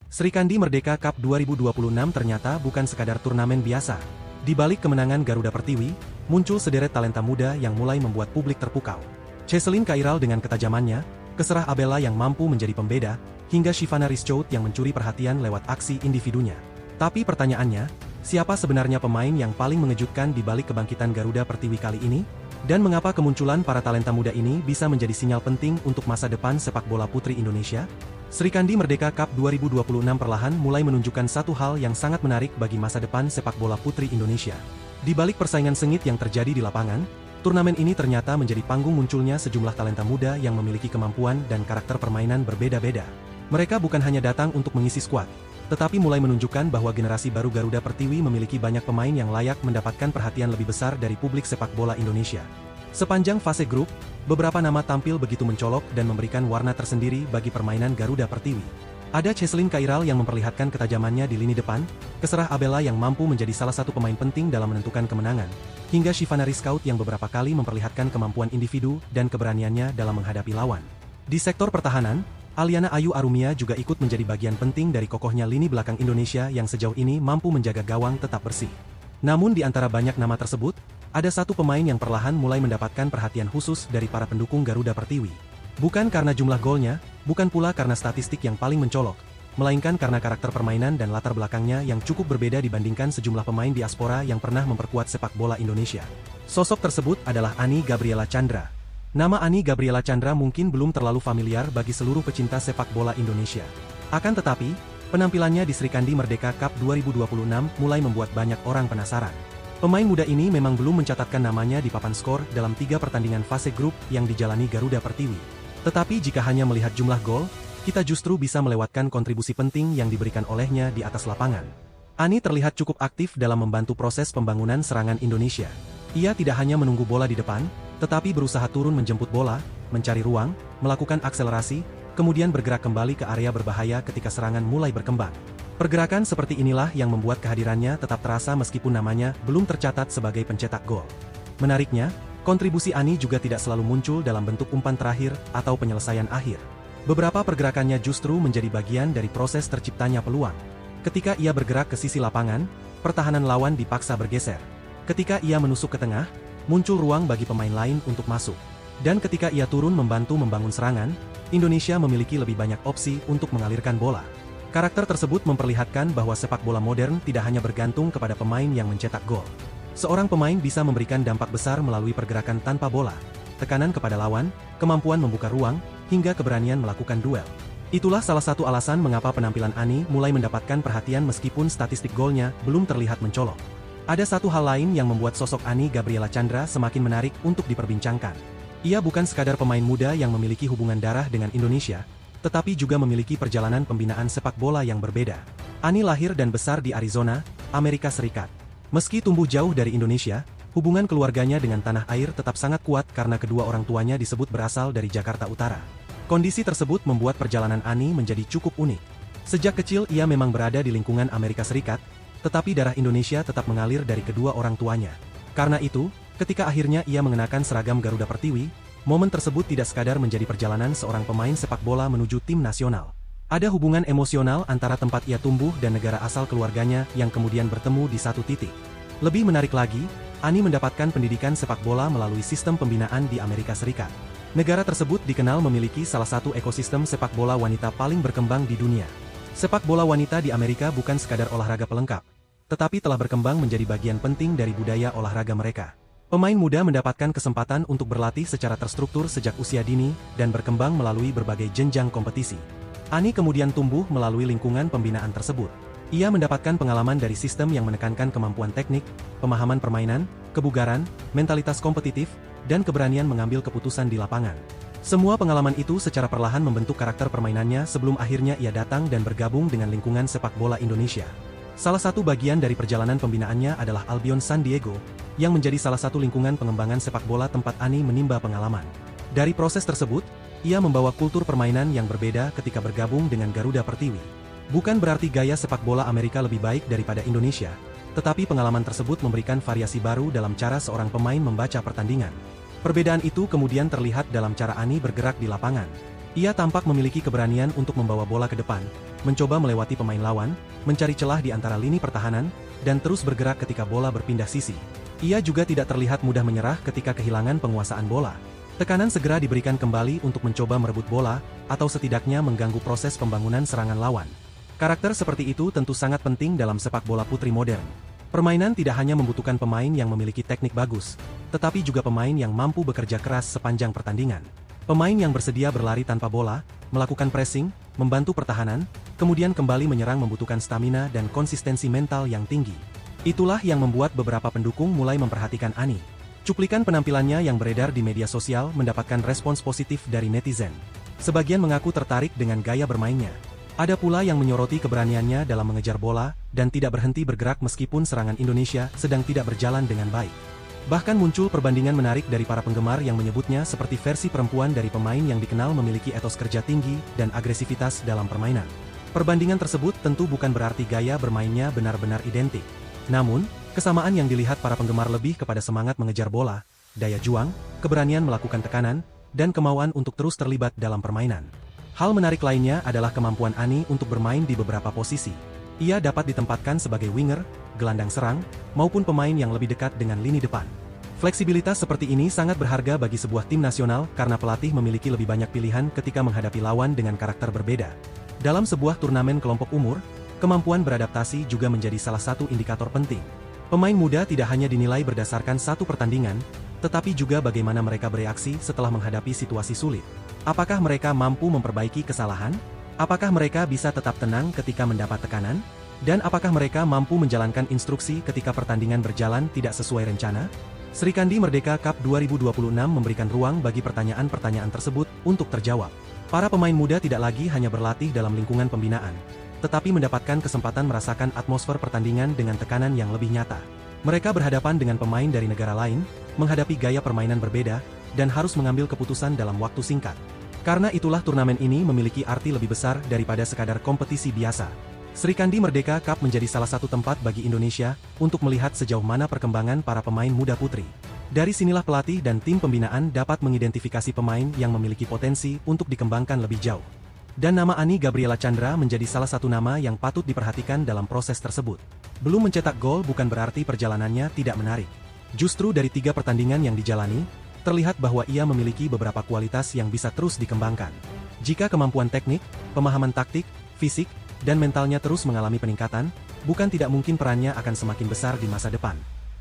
Sri Kandi Merdeka Cup 2026 ternyata bukan sekadar turnamen biasa. Di balik kemenangan Garuda Pertiwi, muncul sederet talenta muda yang mulai membuat publik terpukau. Cheselin Kairal dengan ketajamannya, Keserah Abela yang mampu menjadi pembeda, hingga Shivana Rizchout yang mencuri perhatian lewat aksi individunya. Tapi pertanyaannya, siapa sebenarnya pemain yang paling mengejutkan di balik kebangkitan Garuda Pertiwi kali ini? Dan mengapa kemunculan para talenta muda ini bisa menjadi sinyal penting untuk masa depan sepak bola putri Indonesia? Sri Kandi Merdeka Cup 2026 perlahan mulai menunjukkan satu hal yang sangat menarik bagi masa depan sepak bola putri Indonesia. Di balik persaingan sengit yang terjadi di lapangan, turnamen ini ternyata menjadi panggung munculnya sejumlah talenta muda yang memiliki kemampuan dan karakter permainan berbeda-beda. Mereka bukan hanya datang untuk mengisi skuad, tetapi mulai menunjukkan bahwa generasi baru Garuda Pertiwi memiliki banyak pemain yang layak mendapatkan perhatian lebih besar dari publik sepak bola Indonesia. Sepanjang fase grup, beberapa nama tampil begitu mencolok dan memberikan warna tersendiri bagi permainan Garuda Pertiwi. Ada Cheselin Kairal yang memperlihatkan ketajamannya di lini depan, Keserah Abela yang mampu menjadi salah satu pemain penting dalam menentukan kemenangan, hingga Shivana Rizchout yang beberapa kali memperlihatkan kemampuan individu dan keberaniannya dalam menghadapi lawan. Di sektor pertahanan, Aliana Ayu Arumia juga ikut menjadi bagian penting dari kokohnya lini belakang Indonesia yang sejauh ini mampu menjaga gawang tetap bersih. Namun di antara banyak nama tersebut, ada satu pemain yang perlahan mulai mendapatkan perhatian khusus dari para pendukung Garuda Pertiwi. Bukan karena jumlah golnya, bukan pula karena statistik yang paling mencolok, melainkan karena karakter permainan dan latar belakangnya yang cukup berbeda dibandingkan sejumlah pemain diaspora yang pernah memperkuat sepak bola Indonesia. Sosok tersebut adalah Ani Gabriela Chandra. Nama Ani Gabriela Chandra mungkin belum terlalu familiar bagi seluruh pecinta sepak bola Indonesia. Akan tetapi, penampilannya di Sri Kandi Merdeka Cup 2026 mulai membuat banyak orang penasaran. Pemain muda ini memang belum mencatatkan namanya di papan skor dalam 3 pertandingan fase grup yang dijalani Garuda Pertiwi. Tetapi jika hanya melihat jumlah gol, kita justru bisa melewatkan kontribusi penting yang diberikan olehnya di atas lapangan. Ani terlihat cukup aktif dalam membantu proses pembangunan serangan Indonesia. Ia tidak hanya menunggu bola di depan, tetapi berusaha turun menjemput bola, mencari ruang, melakukan akselerasi, kemudian bergerak kembali ke area berbahaya ketika serangan mulai berkembang. Pergerakan seperti inilah yang membuat kehadirannya tetap terasa meskipun namanya belum tercatat sebagai pencetak gol. Menariknya, kontribusi Ani juga tidak selalu muncul dalam bentuk umpan terakhir atau penyelesaian akhir. Beberapa pergerakannya justru menjadi bagian dari proses terciptanya peluang. Ketika ia bergerak ke sisi lapangan, pertahanan lawan dipaksa bergeser. Ketika ia menusuk ke tengah, muncul ruang bagi pemain lain untuk masuk. Dan ketika ia turun membantu membangun serangan, Indonesia memiliki lebih banyak opsi untuk mengalirkan bola. Karakter tersebut memperlihatkan bahwa sepak bola modern tidak hanya bergantung kepada pemain yang mencetak gol. Seorang pemain bisa memberikan dampak besar melalui pergerakan tanpa bola, tekanan kepada lawan, kemampuan membuka ruang, hingga keberanian melakukan duel. Itulah salah satu alasan mengapa penampilan Ani mulai mendapatkan perhatian meskipun statistik golnya belum terlihat mencolok. Ada satu hal lain yang membuat sosok Ani Gabriela Chandra semakin menarik untuk diperbincangkan. Ia bukan sekadar pemain muda yang memiliki hubungan darah dengan Indonesia, tetapi juga memiliki perjalanan pembinaan sepak bola yang berbeda. Ani lahir dan besar di Arizona, Amerika Serikat. Meski tumbuh jauh dari Indonesia, hubungan keluarganya dengan tanah air tetap sangat kuat karena kedua orang tuanya disebut berasal dari Jakarta Utara. Kondisi tersebut membuat perjalanan Ani menjadi cukup unik. Sejak kecil ia memang berada di lingkungan Amerika Serikat, tetapi darah Indonesia tetap mengalir dari kedua orang tuanya. Karena itu, ketika akhirnya ia mengenakan seragam Garuda Pertiwi, momen tersebut tidak sekadar menjadi perjalanan seorang pemain sepak bola menuju tim nasional. Ada hubungan emosional antara tempat ia tumbuh dan negara asal keluarganya yang kemudian bertemu di satu titik. Lebih menarik lagi, Ani mendapatkan pendidikan sepak bola melalui sistem pembinaan di Amerika Serikat. Negara tersebut dikenal memiliki salah satu ekosistem sepak bola wanita paling berkembang di dunia. Sepak bola wanita di Amerika bukan sekadar olahraga pelengkap, tetapi telah berkembang menjadi bagian penting dari budaya olahraga mereka. Pemain muda mendapatkan kesempatan untuk berlatih secara terstruktur sejak usia dini dan berkembang melalui berbagai jenjang kompetisi. Ani kemudian tumbuh melalui lingkungan pembinaan tersebut. Ia mendapatkan pengalaman dari sistem yang menekankan kemampuan teknik, pemahaman permainan, kebugaran, mentalitas kompetitif, dan keberanian mengambil keputusan di lapangan. Semua pengalaman itu secara perlahan membentuk karakter permainannya sebelum akhirnya ia datang dan bergabung dengan lingkungan sepak bola Indonesia. Salah satu bagian dari perjalanan pembinaannya adalah Albion San Diego, yang menjadi salah satu lingkungan pengembangan sepak bola tempat Ani menimba pengalaman. Dari proses tersebut, ia membawa kultur permainan yang berbeda ketika bergabung dengan Garuda Pertiwi. Bukan berarti gaya sepak bola Amerika lebih baik daripada Indonesia, tetapi pengalaman tersebut memberikan variasi baru dalam cara seorang pemain membaca pertandingan. Perbedaan itu kemudian terlihat dalam cara Ani bergerak di lapangan. Ia tampak memiliki keberanian untuk membawa bola ke depan, mencoba melewati pemain lawan, mencari celah di antara lini pertahanan, dan terus bergerak ketika bola berpindah sisi. Ia juga tidak terlihat mudah menyerah ketika kehilangan penguasaan bola. Tekanan segera diberikan kembali untuk mencoba merebut bola, atau setidaknya mengganggu proses pembangunan serangan lawan. Karakter seperti itu tentu sangat penting dalam sepak bola putri modern. Permainan tidak hanya membutuhkan pemain yang memiliki teknik bagus, tetapi juga pemain yang mampu bekerja keras sepanjang pertandingan. Pemain yang bersedia berlari tanpa bola, melakukan pressing, membantu pertahanan, kemudian kembali menyerang membutuhkan stamina dan konsistensi mental yang tinggi. Itulah yang membuat beberapa pendukung mulai memperhatikan Ani. Cuplikan penampilannya yang beredar di media sosial mendapatkan respons positif dari netizen. Sebagian mengaku tertarik dengan gaya bermainnya. Ada pula yang menyoroti keberaniannya dalam mengejar bola, dan tidak berhenti bergerak meskipun serangan Indonesia sedang tidak berjalan dengan baik. Bahkan muncul perbandingan menarik dari para penggemar yang menyebutnya seperti versi perempuan dari pemain yang dikenal memiliki etos kerja tinggi dan agresivitas dalam permainan. Perbandingan tersebut tentu bukan berarti gaya bermainnya benar-benar identik. Namun, kesamaan yang dilihat para penggemar lebih kepada semangat mengejar bola, daya juang, keberanian melakukan tekanan, dan kemauan untuk terus terlibat dalam permainan. Hal menarik lainnya adalah kemampuan Ani untuk bermain di beberapa posisi. Ia dapat ditempatkan sebagai winger, gelandang serang, maupun pemain yang lebih dekat dengan lini depan. Fleksibilitas seperti ini sangat berharga bagi sebuah tim nasional karena pelatih memiliki lebih banyak pilihan ketika menghadapi lawan dengan karakter berbeda. Dalam sebuah turnamen kelompok umur, kemampuan beradaptasi juga menjadi salah satu indikator penting. Pemain muda tidak hanya dinilai berdasarkan satu pertandingan, tetapi juga bagaimana mereka bereaksi setelah menghadapi situasi sulit. Apakah mereka mampu memperbaiki kesalahan? Apakah mereka bisa tetap tenang ketika mendapat tekanan? Dan apakah mereka mampu menjalankan instruksi ketika pertandingan berjalan tidak sesuai rencana? Sri Kandi Merdeka Cup 2026 memberikan ruang bagi pertanyaan-pertanyaan tersebut untuk terjawab. Para pemain muda tidak lagi hanya berlatih dalam lingkungan pembinaan, tetapi mendapatkan kesempatan merasakan atmosfer pertandingan dengan tekanan yang lebih nyata. Mereka berhadapan dengan pemain dari negara lain, menghadapi gaya permainan berbeda, dan harus mengambil keputusan dalam waktu singkat. Karena itulah turnamen ini memiliki arti lebih besar daripada sekadar kompetisi biasa. Sri Kandi Merdeka Cup menjadi salah satu tempat bagi Indonesia untuk melihat sejauh mana perkembangan para pemain muda putri. Dari sinilah pelatih dan tim pembinaan dapat mengidentifikasi pemain yang memiliki potensi untuk dikembangkan lebih jauh. Dan nama Ani Gabriela Chandra menjadi salah satu nama yang patut diperhatikan dalam proses tersebut. Belum mencetak gol bukan berarti perjalanannya tidak menarik. Justru dari 3 pertandingan yang dijalani, terlihat bahwa ia memiliki beberapa kualitas yang bisa terus dikembangkan. Jika kemampuan teknik, pemahaman taktik, fisik, dan mentalnya terus mengalami peningkatan, bukan tidak mungkin perannya akan semakin besar di masa depan.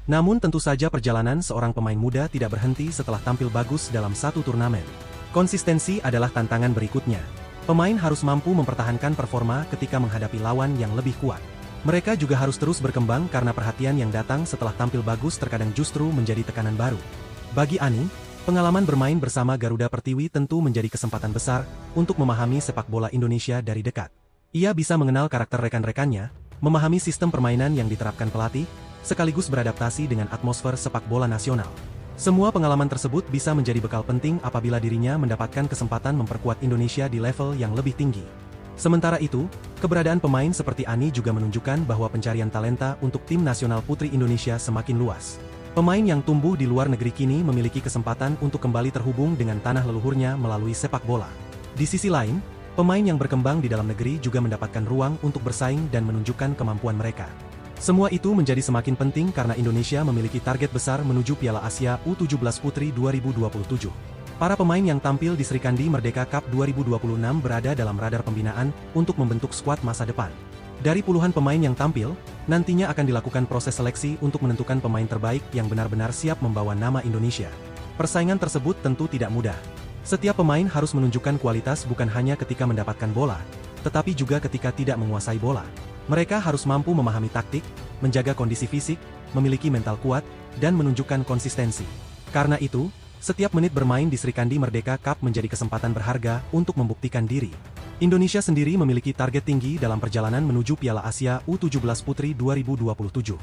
Namun tentu saja perjalanan seorang pemain muda tidak berhenti setelah tampil bagus dalam satu turnamen. Konsistensi adalah tantangan berikutnya. Pemain harus mampu mempertahankan performa ketika menghadapi lawan yang lebih kuat. Mereka juga harus terus berkembang karena perhatian yang datang setelah tampil bagus terkadang justru menjadi tekanan baru. Bagi Ani, pengalaman bermain bersama Garuda Pertiwi tentu menjadi kesempatan besar untuk memahami sepak bola Indonesia dari dekat. Ia bisa mengenal karakter rekan-rekannya, memahami sistem permainan yang diterapkan pelatih, sekaligus beradaptasi dengan atmosfer sepak bola nasional. Semua pengalaman tersebut bisa menjadi bekal penting apabila dirinya mendapatkan kesempatan memperkuat Indonesia di level yang lebih tinggi. Sementara itu, keberadaan pemain seperti Ani juga menunjukkan bahwa pencarian talenta untuk tim nasional putri Indonesia semakin luas. Pemain yang tumbuh di luar negeri kini memiliki kesempatan untuk kembali terhubung dengan tanah leluhurnya melalui sepak bola. Di sisi lain, pemain yang berkembang di dalam negeri juga mendapatkan ruang untuk bersaing dan menunjukkan kemampuan mereka. Semua itu menjadi semakin penting karena Indonesia memiliki target besar menuju Piala Asia U17 Putri 2027. Para pemain yang tampil di Sri Kandi Merdeka Cup 2026 berada dalam radar pembinaan untuk membentuk skuad masa depan. Dari puluhan pemain yang tampil, nantinya akan dilakukan proses seleksi untuk menentukan pemain terbaik yang benar-benar siap membawa nama Indonesia. Persaingan tersebut tentu tidak mudah. Setiap pemain harus menunjukkan kualitas bukan hanya ketika mendapatkan bola, tetapi juga ketika tidak menguasai bola. Mereka harus mampu memahami taktik, menjaga kondisi fisik, memiliki mental kuat, dan menunjukkan konsistensi. Karena itu, setiap menit bermain di Sri Kandi Merdeka Cup menjadi kesempatan berharga untuk membuktikan diri. Indonesia sendiri memiliki target tinggi dalam perjalanan menuju Piala Asia U17 Putri 2027.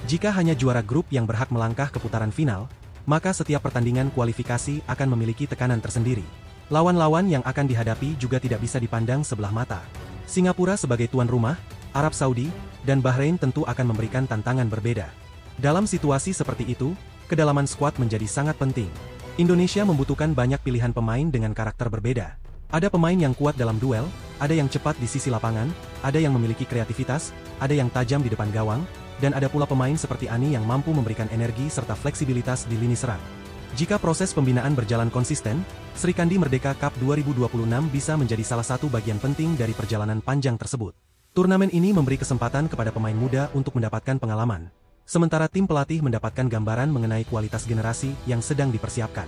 Jika hanya juara grup yang berhak melangkah ke putaran final, maka setiap pertandingan kualifikasi akan memiliki tekanan tersendiri. Lawan-lawan yang akan dihadapi juga tidak bisa dipandang sebelah mata. Singapura sebagai tuan rumah, Arab Saudi, dan Bahrain tentu akan memberikan tantangan berbeda. Dalam situasi seperti itu, kedalaman skuad menjadi sangat penting. Indonesia membutuhkan banyak pilihan pemain dengan karakter berbeda. Ada pemain yang kuat dalam duel, ada yang cepat di sisi lapangan, ada yang memiliki kreativitas, ada yang tajam di depan gawang, dan ada pula pemain seperti Ani yang mampu memberikan energi serta fleksibilitas di lini serang. Jika proses pembinaan berjalan konsisten, Sri Kandi Merdeka Cup 2026 bisa menjadi salah satu bagian penting dari perjalanan panjang tersebut. Turnamen ini memberi kesempatan kepada pemain muda untuk mendapatkan pengalaman, sementara tim pelatih mendapatkan gambaran mengenai kualitas generasi yang sedang dipersiapkan.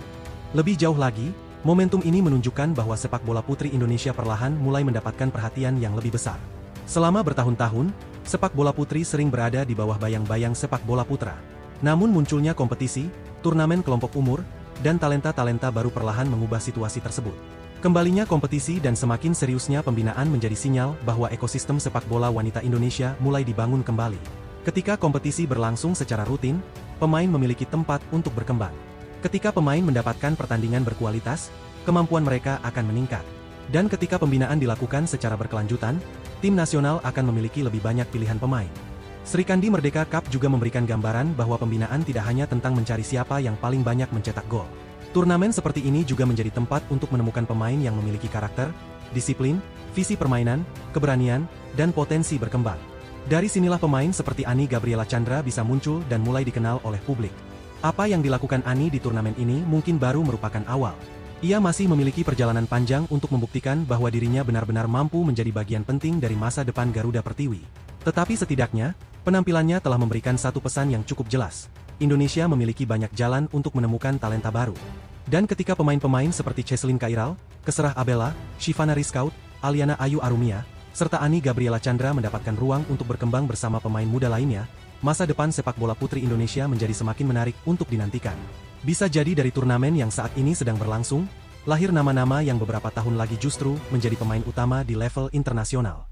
Lebih jauh lagi, momentum ini menunjukkan bahwa sepak bola putri Indonesia perlahan mulai mendapatkan perhatian yang lebih besar. Selama bertahun-tahun, sepak bola putri sering berada di bawah bayang-bayang sepak bola putra. Namun munculnya kompetisi, turnamen kelompok umur, dan talenta-talenta baru perlahan mengubah situasi tersebut. Kembalinya kompetisi dan semakin seriusnya pembinaan menjadi sinyal bahwa ekosistem sepak bola wanita Indonesia mulai dibangun kembali. Ketika kompetisi berlangsung secara rutin, pemain memiliki tempat untuk berkembang. Ketika pemain mendapatkan pertandingan berkualitas, kemampuan mereka akan meningkat. Dan ketika pembinaan dilakukan secara berkelanjutan, tim nasional akan memiliki lebih banyak pilihan pemain. Sri Kandi Merdeka Cup juga memberikan gambaran bahwa pembinaan tidak hanya tentang mencari siapa yang paling banyak mencetak gol. Turnamen seperti ini juga menjadi tempat untuk menemukan pemain yang memiliki karakter, disiplin, visi permainan, keberanian, dan potensi berkembang. Dari sinilah pemain seperti Ani Gabriela Chandra bisa muncul dan mulai dikenal oleh publik. Apa yang dilakukan Ani di turnamen ini mungkin baru merupakan awal. Ia masih memiliki perjalanan panjang untuk membuktikan bahwa dirinya benar-benar mampu menjadi bagian penting dari masa depan Garuda Pertiwi. Tetapi setidaknya, penampilannya telah memberikan satu pesan yang cukup jelas. Indonesia memiliki banyak jalan untuk menemukan talenta baru. Dan ketika pemain-pemain seperti Cheslin Kairal, Keserah Abela, Shivana Rizkaut, Aliana Ayu Arumia, serta Ani Gabriela Chandra mendapatkan ruang untuk berkembang bersama pemain muda lainnya, masa depan sepak bola putri Indonesia menjadi semakin menarik untuk dinantikan. Bisa jadi dari turnamen yang saat ini sedang berlangsung, lahir nama-nama yang beberapa tahun lagi justru menjadi pemain utama di level internasional.